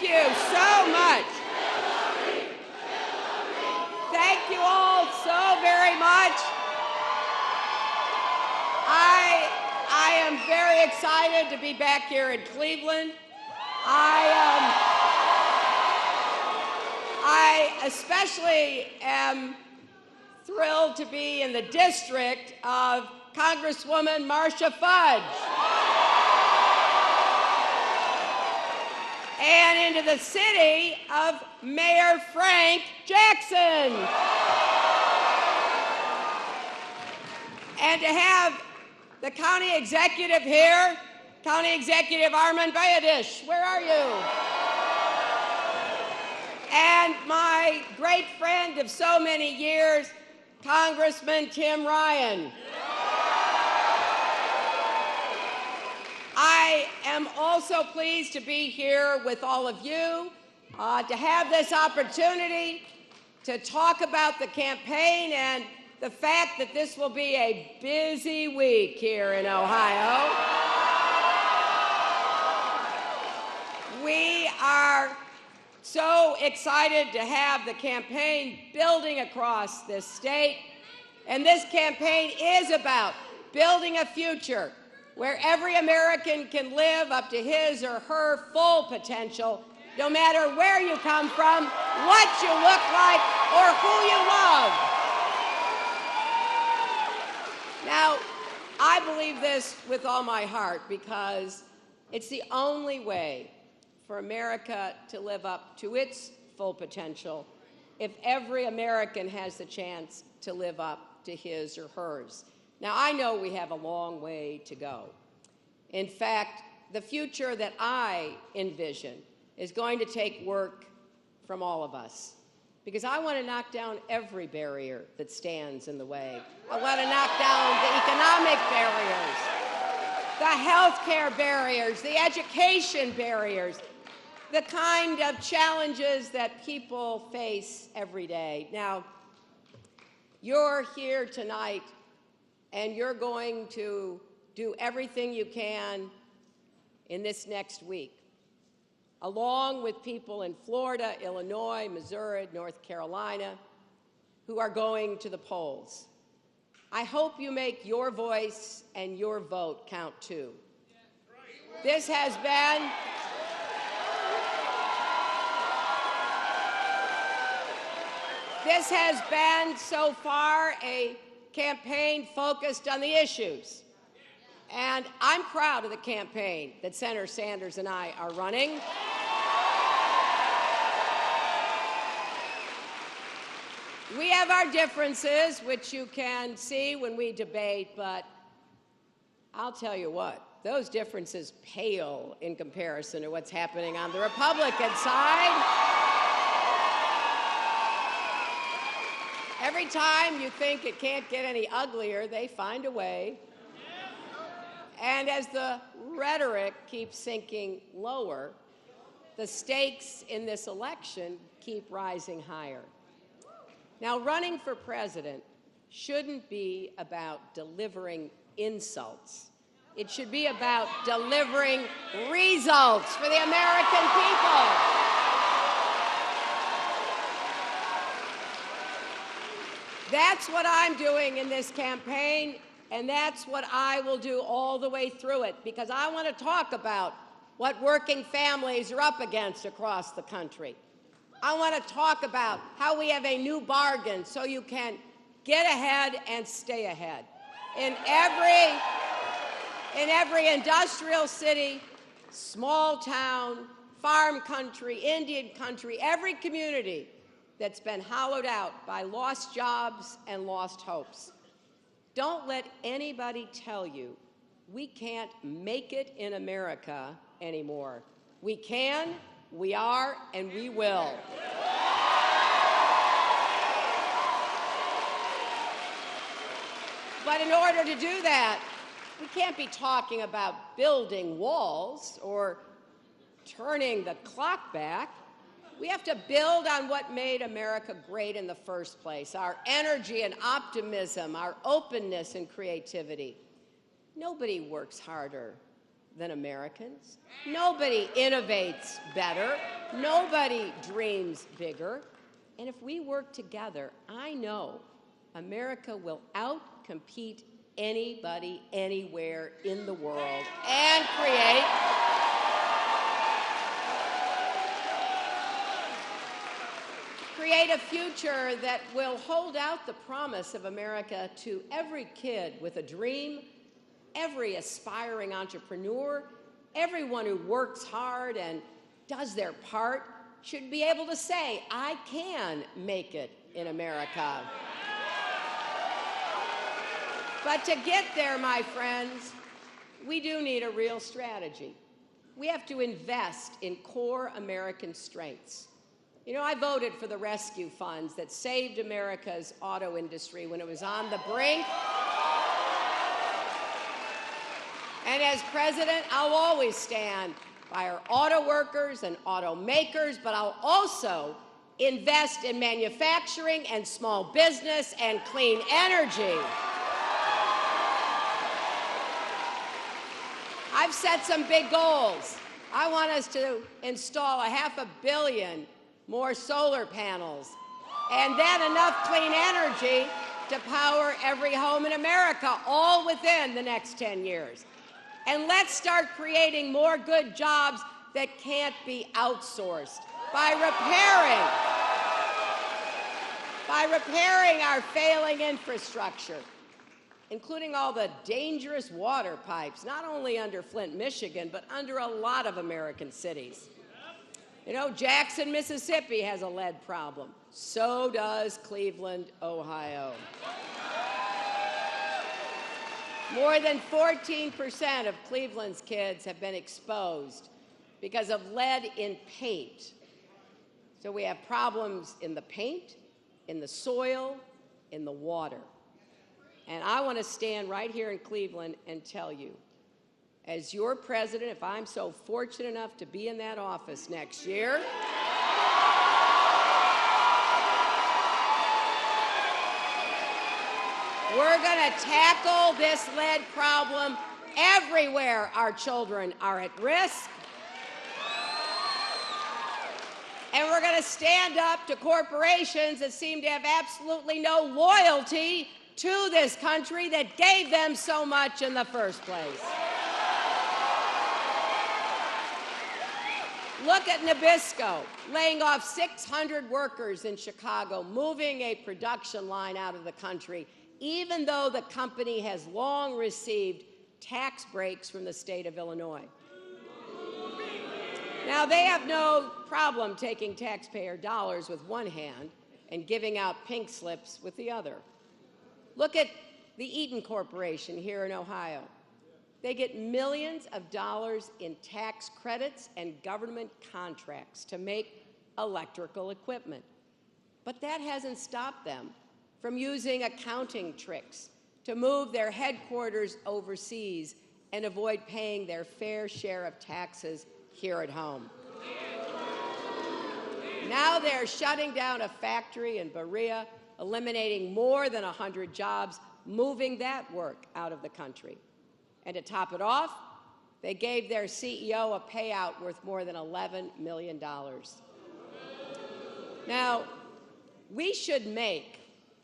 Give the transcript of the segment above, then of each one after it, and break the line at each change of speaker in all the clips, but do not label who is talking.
you so much. Thank you all so very much. I am very excited to be back here in Cleveland. I especially am thrilled to be in the district of Congresswoman Marcia Fudge and into the city of Mayor Frank Jackson. And to have the county executive here, County Executive Armand Bayadish, where are you? And my great friend of so many years, Congressman Tim Ryan. I am also pleased to be here with all of you, to have this opportunity to talk about the campaign and the fact that this will be a busy week here in Ohio. We are so excited to have the campaign building across this state. And this campaign is about building a future where every American can live up to his or her full potential, no matter where you come from, what you look like, or who you love. Now, I believe this with all my heart because it's the only way for America to live up to its full potential if every American has the chance to live up to his or hers. Now, I know we have a long way to go. In fact, the future that I envision is going to take work from all of us, because I want to knock down every barrier that stands in the way. I want to knock down the economic barriers, the healthcare barriers, the education barriers, the kind of challenges that people face every day. Now, you're here tonight, and you're going to do everything you can in this next week, along with people in Florida, Illinois, Missouri, North Carolina, who are going to the polls. I hope you make your voice and your vote count too. This has been so far a campaign focused on the issues. And I'm proud of the campaign that Senator Sanders and I are running. We have our differences, which you can see when we debate, but I'll tell you what, those differences pale in comparison to what's happening on the Republican side. Every time you think it can't get any uglier, they find a way. And as the rhetoric keeps sinking lower, the stakes in this election keep rising higher. Now, running for president shouldn't be about delivering insults. It should be about delivering results for the American people. That's what I'm doing in this campaign, and that's what I will do all the way through it, because I want to talk about what working families are up against across the country. I want to talk about how we have a new bargain so you can get ahead and stay ahead. In every industrial city, small town, farm country, Indian country, every community that's been hollowed out by lost jobs and lost hopes. Don't let anybody tell you we can't make it in America anymore. We can, we are, and we will. But in order to do that, we can't be talking about building walls or turning the clock back. We have to build on what made America great in the first place, our energy and optimism, our openness and creativity. Nobody works harder than Americans. Nobody innovates better. Nobody dreams bigger. And if we work together, I know America will outcompete anybody, anywhere in the world and create a future that will hold out the promise of America to every kid with a dream, every aspiring entrepreneur, everyone who works hard and does their part should be able to say, I can make it in America. But to get there, my friends, we do need a real strategy. We have to invest in core American strengths. You know, I voted for the rescue funds that saved America's auto industry when it was on the brink. And as president, I'll always stand by our auto workers and automakers, but I'll also invest in manufacturing and small business and clean energy. I've set some big goals. I want us to install 500 million more solar panels, and then enough clean energy to power every home in America, all within the next 10 years. And let's start creating more good jobs that can't be outsourced by repairing our failing infrastructure, including all the dangerous water pipes, not only under Flint, Michigan, but under a lot of American cities. You know, Jackson, Mississippi has a lead problem. So does Cleveland, Ohio. More than 14% of Cleveland's kids have been exposed because of lead in paint. So we have problems in the paint, in the soil, in the water. And I want to stand right here in Cleveland and tell you, as your president, if I'm so fortunate enough to be in that office next year, we're going to tackle this lead problem everywhere our children are at risk. And we're going to stand up to corporations that seem to have absolutely no loyalty to this country that gave them so much in the first place. Look at Nabisco, laying off 600 workers in Chicago, moving a production line out of the country, even though the company has long received tax breaks from the state of Illinois. Now, they have no problem taking taxpayer dollars with one hand and giving out pink slips with the other. Look at the Eaton Corporation here in Ohio. They get millions of dollars in tax credits and government contracts to make electrical equipment. But that hasn't stopped them from using accounting tricks to move their headquarters overseas and avoid paying their fair share of taxes here at home. Now they're shutting down a factory in Berea, eliminating more than 100 jobs, moving that work out of the country. And to top it off, they gave their CEO a payout worth more than $11 million. Now, we should make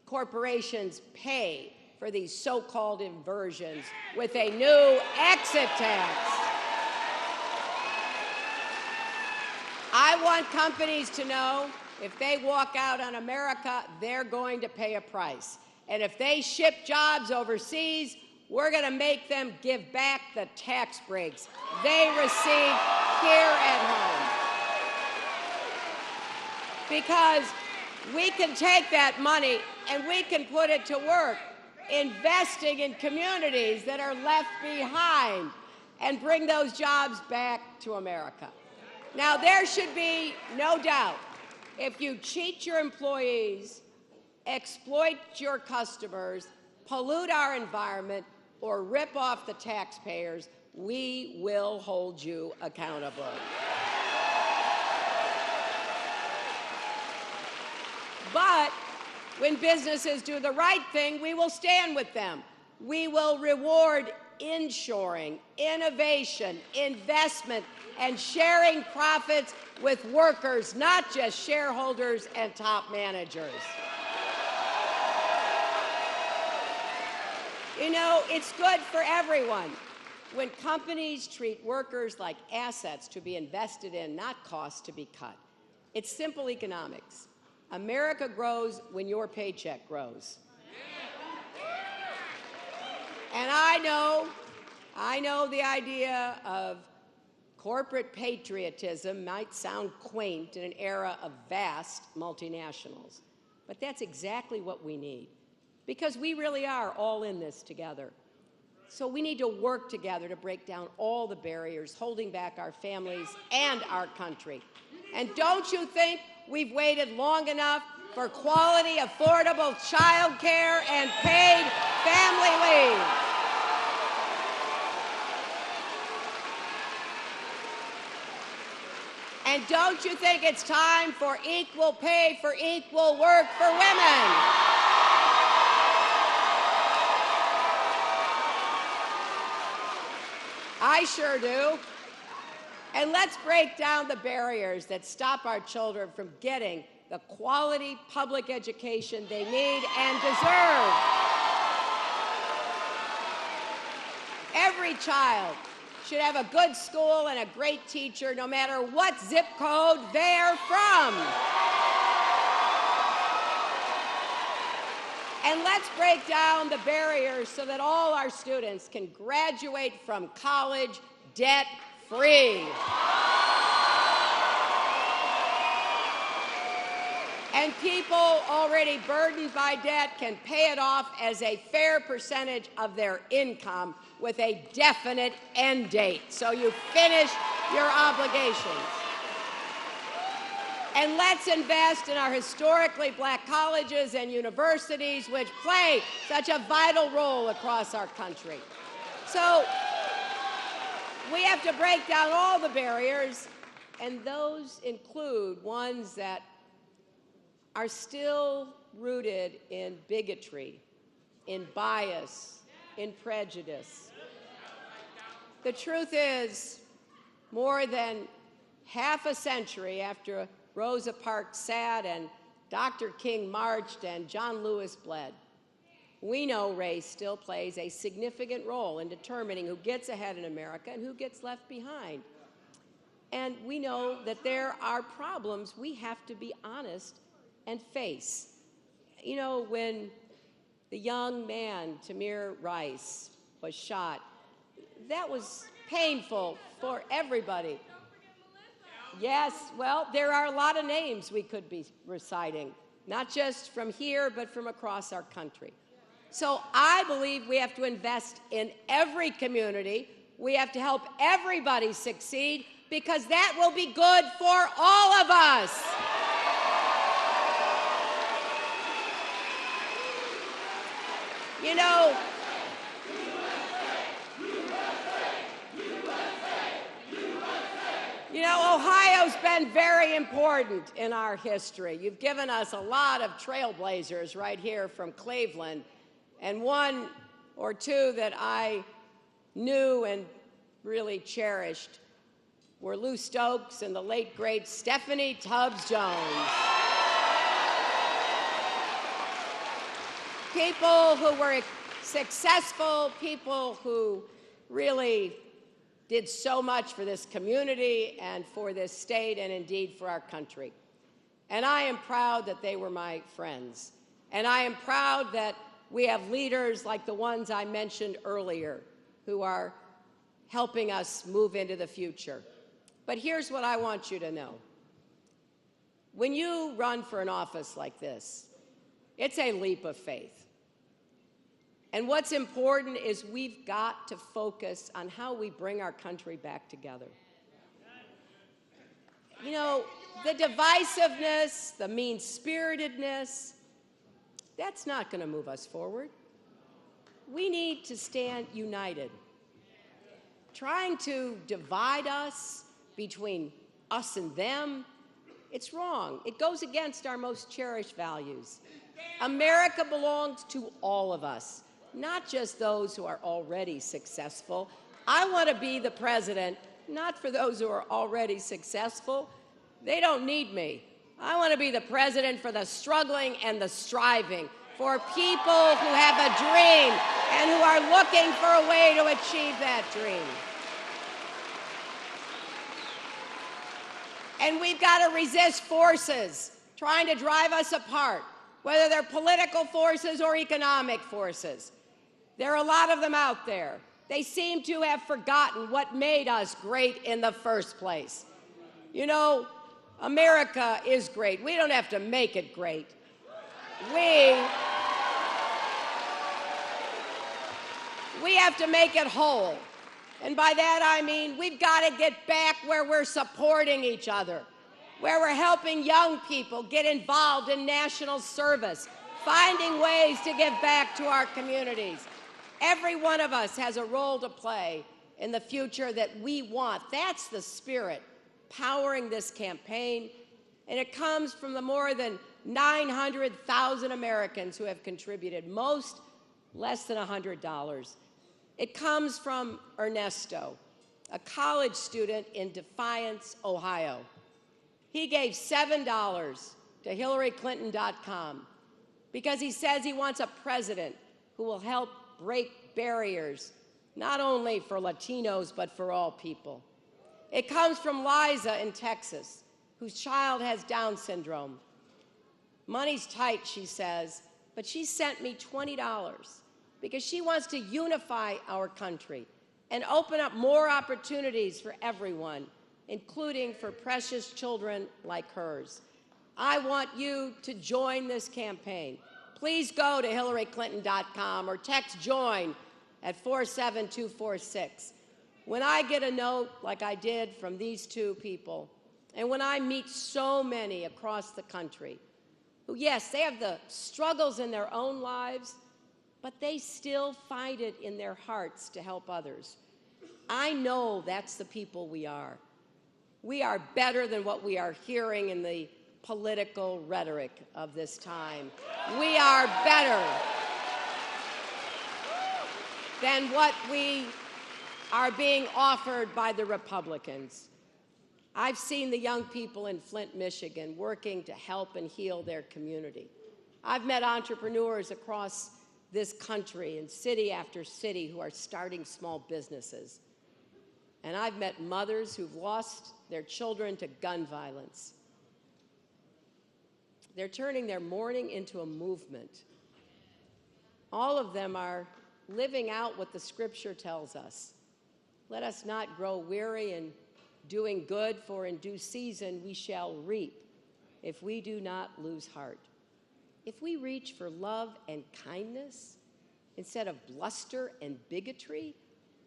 corporations pay for these so-called inversions with a new exit tax. I want companies to know if they walk out on America, they're going to pay a price. And if they ship jobs overseas, we're going to make them give back the tax breaks they receive here at home. Because we can take that money and we can put it to work investing in communities that are left behind and bring those jobs back to America. Now, there should be no doubt, if you cheat your employees, exploit your customers, pollute our environment, or rip off the taxpayers, we will hold you accountable. But when businesses do the right thing, we will stand with them. We will reward inshoring, innovation, investment, and sharing profits with workers, not just shareholders and top managers. You know, it's good for everyone when companies treat workers like assets to be invested in, not costs to be cut. It's simple economics. America grows when your paycheck grows. And I know the idea of corporate patriotism might sound quaint in an era of vast multinationals, but that's exactly what we need, because we really are all in this together. So we need to work together to break down all the barriers holding back our families and our country. And don't you think we've waited long enough for quality, affordable child care and paid family leave? And don't you think it's time for equal pay for equal work for women? I sure do. And let's break down the barriers that stop our children from getting the quality public education they need and deserve. Every child should have a good school and a great teacher, no matter what zip code they're from. And let's break down the barriers so that all our students can graduate from college debt-free. And people already burdened by debt can pay it off as a fair percentage of their income with a definite end date, so you finish your obligations. And let's invest in our historically black colleges and universities, which play such a vital role across our country. So we have to break down all the barriers, and those include ones that are still rooted in bigotry, in bias, in prejudice. The truth is, more than half a century after Rosa Parks sat and Dr. King marched and John Lewis bled, we know race still plays a significant role in determining who gets ahead in America and who gets left behind. And we know that there are problems we have to be honest and face. You know, when the young man, Tamir Rice, was shot, that was painful for everybody. Yes, well, there are a lot of names we could be reciting, not just from here, but from across our country. So I believe we have to invest in every community. We have to help everybody succeed, because that will be good for all of us. You know, Ohio's been very important in our history. You've given us a lot of trailblazers right here from Cleveland, and one or two that I knew and really cherished were Lou Stokes and the late, great Stephanie Tubbs Jones. People who were successful, people who really did so much for this community and for this state and indeed for our country. And I am proud that they were my friends. And I am proud that we have leaders like the ones I mentioned earlier who are helping us move into the future. But here's what I want you to know. When you run for an office like this, it's a leap of faith. And what's important is we've got to focus on how we bring our country back together. You know, the divisiveness, the mean-spiritedness, that's not going to move us forward. We need to stand united. Trying to divide us between us and them, it's wrong. It goes against our most cherished values. America belongs to all of us, not just those who are already successful. I want to be the president, not for those who are already successful. They don't need me. I want to be the president for the struggling and the striving, for people who have a dream and who are looking for a way to achieve that dream. And we've got to resist forces trying to drive us apart, whether they're political forces or economic forces. There are a lot of them out there. They seem to have forgotten what made us great in the first place. You know, America is great. We don't have to make it great. We have to make it whole. And by that I mean we've got to get back where we're supporting each other, where we're helping young people get involved in national service, finding ways to give back to our communities. Every one of us has a role to play in the future that we want. That's the spirit powering this campaign, and it comes from the more than 900,000 Americans who have contributed, most less than $100. It comes from Ernesto, a college student in Defiance, Ohio. He gave $7 to HillaryClinton.com because he says he wants a president who will help break barriers, not only for Latinos, but for all people. It comes from Liza in Texas, whose child has Down syndrome. Money's tight, she says, but she sent me $20 because she wants to unify our country and open up more opportunities for everyone, including for precious children like hers. I want you to join this campaign. Please go to HillaryClinton.com or text JOIN at 47246. When I get a note like I did from these two people, and when I meet so many across the country who, yes, they have the struggles in their own lives, but they still find it in their hearts to help others, I know that's the people we are. We are better than what we are hearing in the political rhetoric of this time. We are better than what we are being offered by the Republicans. I've seen the young people in Flint, Michigan working to help and heal their community. I've met entrepreneurs across this country in city after city who are starting small businesses. And I've met mothers who've lost their children to gun violence. They're turning their mourning into a movement. All of them are living out what the Scripture tells us. Let us not grow weary in doing good, for in due season we shall reap if we do not lose heart. If we reach for love and kindness instead of bluster and bigotry,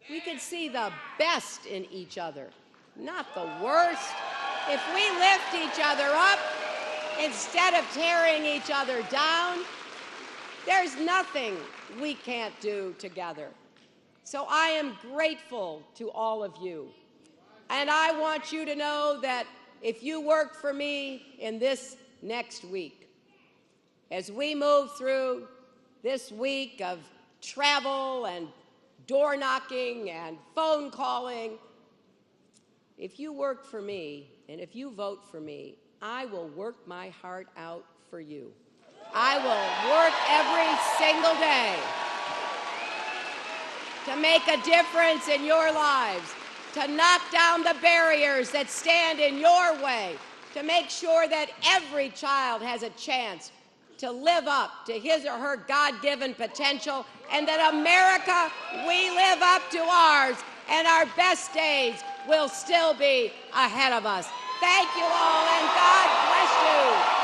we can see the best in each other, not the worst. If we lift each other up instead of tearing each other down, there's nothing we can't do together. So I am grateful to all of you. And I want you to know that if you work for me in this next week, as we move through this week of travel and door knocking and phone calling, if you work for me and if you vote for me, I will work my heart out for you. I will work every single day to make a difference in your lives, to knock down the barriers that stand in your way, to make sure that every child has a chance to live up to his or her God-given potential, and that America, we live up to ours, and our best days will still be ahead of us. Thank you all, and God bless you.